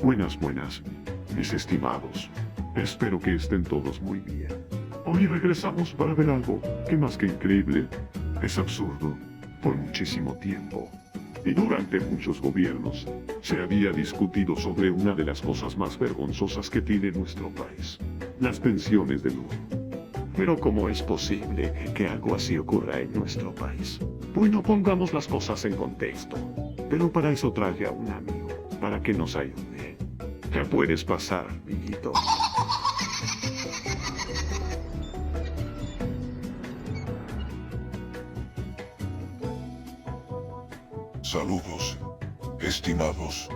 Buenas, mis estimados. Espero que estén todos muy bien. Hoy regresamos para ver algo que más que increíble, es absurdo por muchísimo tiempo. Y durante muchos gobiernos, se había discutido sobre una de las cosas más vergonzosas que tiene nuestro país, las pensiones de lujo. Pero ¿cómo es posible que algo así ocurra en nuestro país? Bueno, pongamos las cosas en contexto. Pero para eso traje a un amigo, para que nos ayude. ¿Qué puedes pasar, amiguito? Saludos, estimados.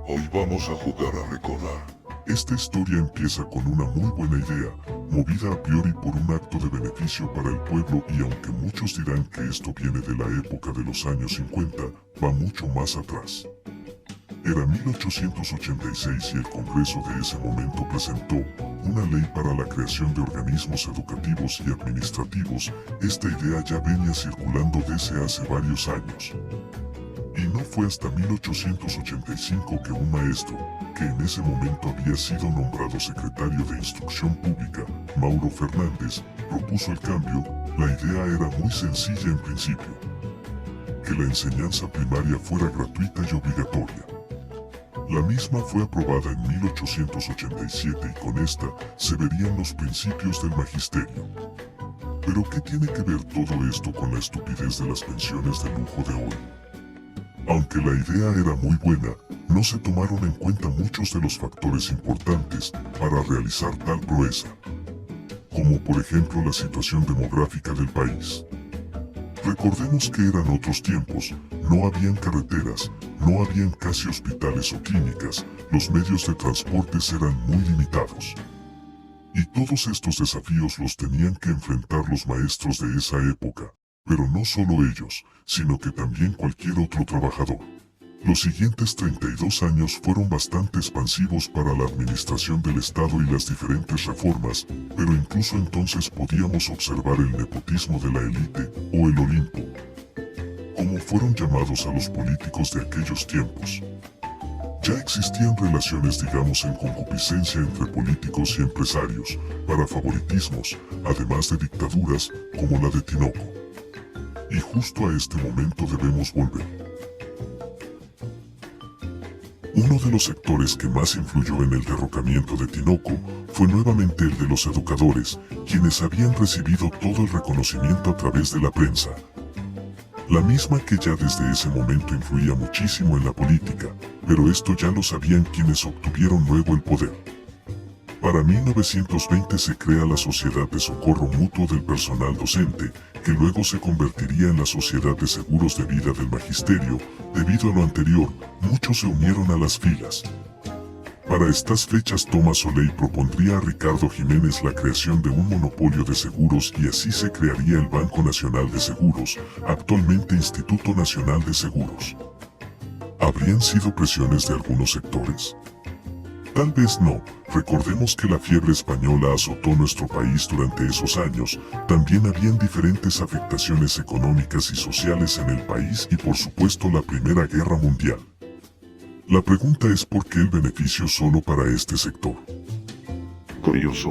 Hoy vamos a jugar a recordar. Esta historia empieza con una muy buena idea, movida a priori por un acto de beneficio para el pueblo, y aunque muchos dirán que esto viene de la época de los años 50, va mucho más atrás. Era 1886 y el Congreso de ese momento presentó una ley para la creación de organismos educativos y administrativos. Esta idea ya venía circulando desde hace varios años. Y no fue hasta 1885 que un maestro, que en ese momento había sido nombrado secretario de Instrucción Pública, Mauro Fernández, propuso el cambio. La idea era muy sencilla en principio: que la enseñanza primaria fuera gratuita y obligatoria. La misma fue aprobada en 1887 y con esta se verían los principios del magisterio. Pero ¿qué tiene que ver todo esto con la estupidez de las pensiones de lujo de hoy? Aunque la idea era muy buena, no se tomaron en cuenta muchos de los factores importantes para realizar tal proeza, como por ejemplo la situación demográfica del país. Recordemos que eran otros tiempos, no habían carreteras, no habían casi hospitales o clínicas, los medios de transportes eran muy limitados. Y todos estos desafíos los tenían que enfrentar los maestros de esa época, pero no solo ellos, sino que también cualquier otro trabajador. Los siguientes 32 años fueron bastante expansivos para la administración del Estado y las diferentes reformas, pero incluso entonces podíamos observar el nepotismo de la élite, o el Olimpo, como fueron llamados a los políticos de aquellos tiempos. Ya existían relaciones, digamos, en concupiscencia entre políticos y empresarios, para favoritismos, además de dictaduras, como la de Tinoco. Y justo a este momento debemos volver. Uno de los sectores que más influyó en el derrocamiento de Tinoco fue nuevamente el de los educadores, quienes habían recibido todo el reconocimiento a través de la prensa. La misma que ya desde ese momento influía muchísimo en la política, pero esto ya lo sabían quienes obtuvieron luego el poder. Para 1920 se crea la Sociedad de Socorro Mutuo del Personal Docente, que luego se convertiría en la Sociedad de Seguros de Vida del Magisterio. Debido a lo anterior, muchos se unieron a las filas. Para estas fechas, Tomás Soleil propondría a Ricardo Jiménez la creación de un monopolio de seguros y así se crearía el Banco Nacional de Seguros, actualmente Instituto Nacional de Seguros. ¿Habrían sido presiones de algunos sectores? Tal vez no. Recordemos que la fiebre española azotó nuestro país durante esos años. También habían diferentes afectaciones económicas y sociales en el país y por supuesto la Primera Guerra Mundial. La pregunta es ¿por qué el beneficio solo para este sector? Curioso.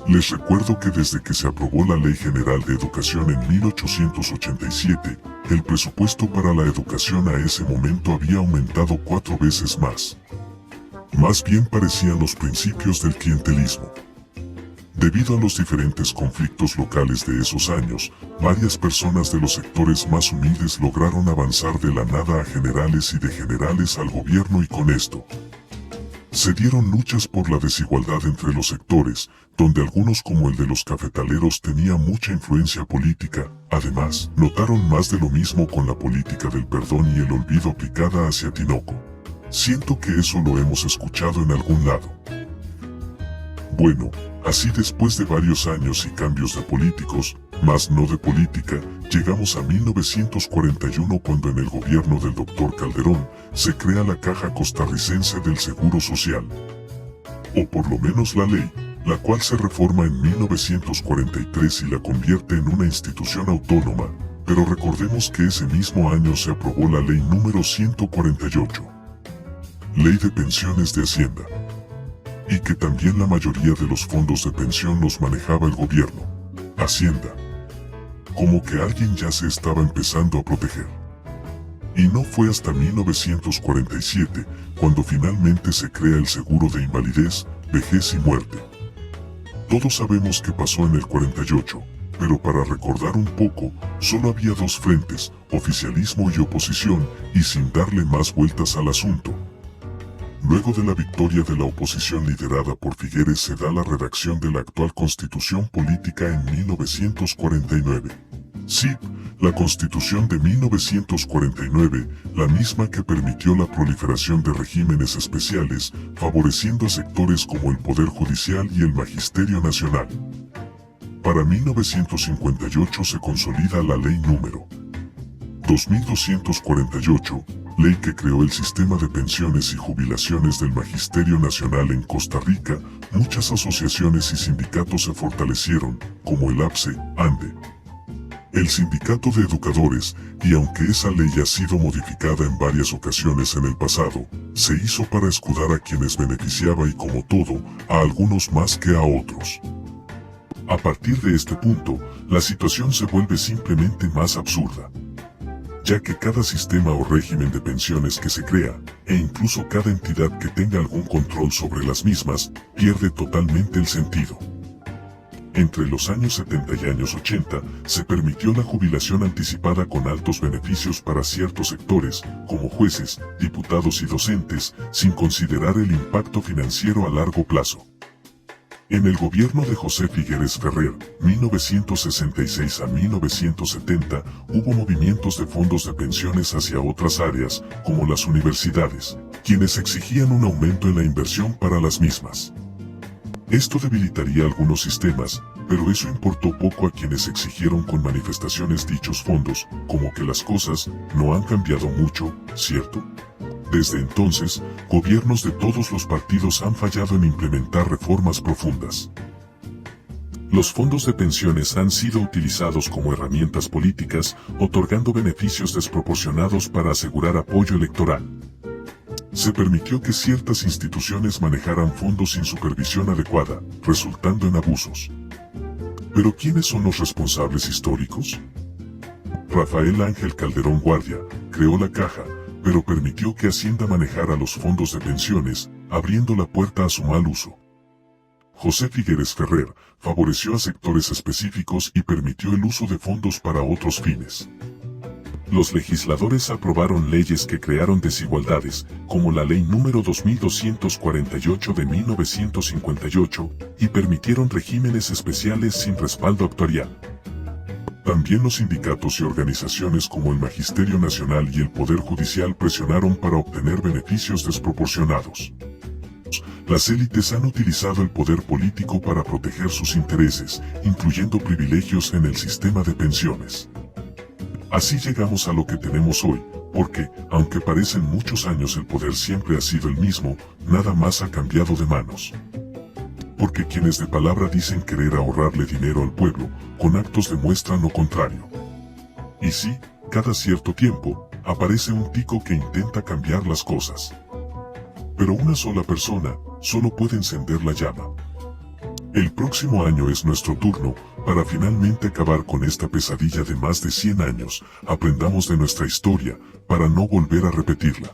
Les recuerdo que desde que se aprobó la Ley General de Educación en 1887, el presupuesto para la educación a ese momento había aumentado 4 veces más. Más bien parecían los principios del clientelismo. Debido a los diferentes conflictos locales de esos años, varias personas de los sectores más humildes lograron avanzar de la nada a generales y de generales al gobierno, y con esto se dieron luchas por la desigualdad entre los sectores, donde algunos como el de los cafetaleros tenía mucha influencia política. Además, notaron más de lo mismo con la política del perdón y el olvido aplicada hacia Tinoco. Siento que eso lo hemos escuchado en algún lado. Bueno, así después de varios años y cambios de políticos, más no de política, llegamos a 1941 cuando en el gobierno del Dr. Calderón se crea la Caja Costarricense del Seguro Social. O por lo menos la ley, la cual se reforma en 1943 y la convierte en una institución autónoma, pero recordemos que ese mismo año se aprobó la Ley número 148. Ley de Pensiones de Hacienda. Y que también la mayoría de los fondos de pensión los manejaba el gobierno, Hacienda. Como que alguien ya se estaba empezando a proteger. Y no fue hasta 1947 cuando finalmente se crea el seguro de invalidez, vejez y muerte. Todos sabemos qué pasó en el 48, pero para recordar un poco, solo había dos frentes, oficialismo y oposición, y sin darle más vueltas al asunto. Luego de la victoria de la oposición liderada por Figueres se da la redacción de la actual Constitución Política en 1949. Sí, la Constitución de 1949, la misma que permitió la proliferación de regímenes especiales, favoreciendo a sectores como el Poder Judicial y el Magisterio Nacional. Para 1958 se consolida la Ley número 2248, ley que creó el sistema de pensiones y jubilaciones del Magisterio Nacional en Costa Rica. Muchas asociaciones y sindicatos se fortalecieron, como el APSE, ANDE, el Sindicato de Educadores, y aunque esa ley ha sido modificada en varias ocasiones en el pasado, se hizo para escudar a quienes beneficiaba y, como todo, a algunos más que a otros. A partir de este punto, la situación se vuelve simplemente más absurda, ya que cada sistema o régimen de pensiones que se crea, e incluso cada entidad que tenga algún control sobre las mismas, pierde totalmente el sentido. Entre los años 70 y años 80, se permitió la jubilación anticipada con altos beneficios para ciertos sectores, como jueces, diputados y docentes, sin considerar el impacto financiero a largo plazo. En el gobierno de José Figueres Ferrer, 1966 a 1970, hubo movimientos de fondos de pensiones hacia otras áreas, como las universidades, quienes exigían un aumento en la inversión para las mismas. Esto debilitaría algunos sistemas, pero eso importó poco a quienes exigieron con manifestaciones dichos fondos, como que las cosas no han cambiado mucho, ¿cierto? Desde entonces, gobiernos de todos los partidos han fallado en implementar reformas profundas. Los fondos de pensiones han sido utilizados como herramientas políticas, otorgando beneficios desproporcionados para asegurar apoyo electoral. Se permitió que ciertas instituciones manejaran fondos sin supervisión adecuada, resultando en abusos. ¿Pero quiénes son los responsables históricos? Rafael Ángel Calderón Guardia creó la Caja, pero permitió que Hacienda manejara los fondos de pensiones, abriendo la puerta a su mal uso. José Figueres Ferrer favoreció a sectores específicos y permitió el uso de fondos para otros fines. Los legisladores aprobaron leyes que crearon desigualdades, como la Ley número 2248 de 1958, y permitieron regímenes especiales sin respaldo actuarial. También los sindicatos y organizaciones como el Magisterio Nacional y el Poder Judicial presionaron para obtener beneficios desproporcionados. Las élites han utilizado el poder político para proteger sus intereses, incluyendo privilegios en el sistema de pensiones. Así llegamos a lo que tenemos hoy, porque, aunque parecen muchos años, el poder siempre ha sido el mismo, nada más ha cambiado de manos. Porque quienes de palabra dicen querer ahorrarle dinero al pueblo, con actos demuestran lo contrario. Y sí, cada cierto tiempo, aparece un tico que intenta cambiar las cosas. Pero una sola persona, solo puede encender la llama. El próximo año es nuestro turno, para finalmente acabar con esta pesadilla de más de 100 años, aprendamos de nuestra historia, para no volver a repetirla.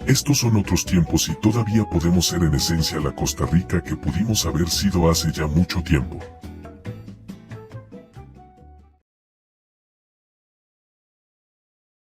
Estos son otros tiempos y todavía podemos ser en esencia la Costa Rica que pudimos haber sido hace ya mucho tiempo.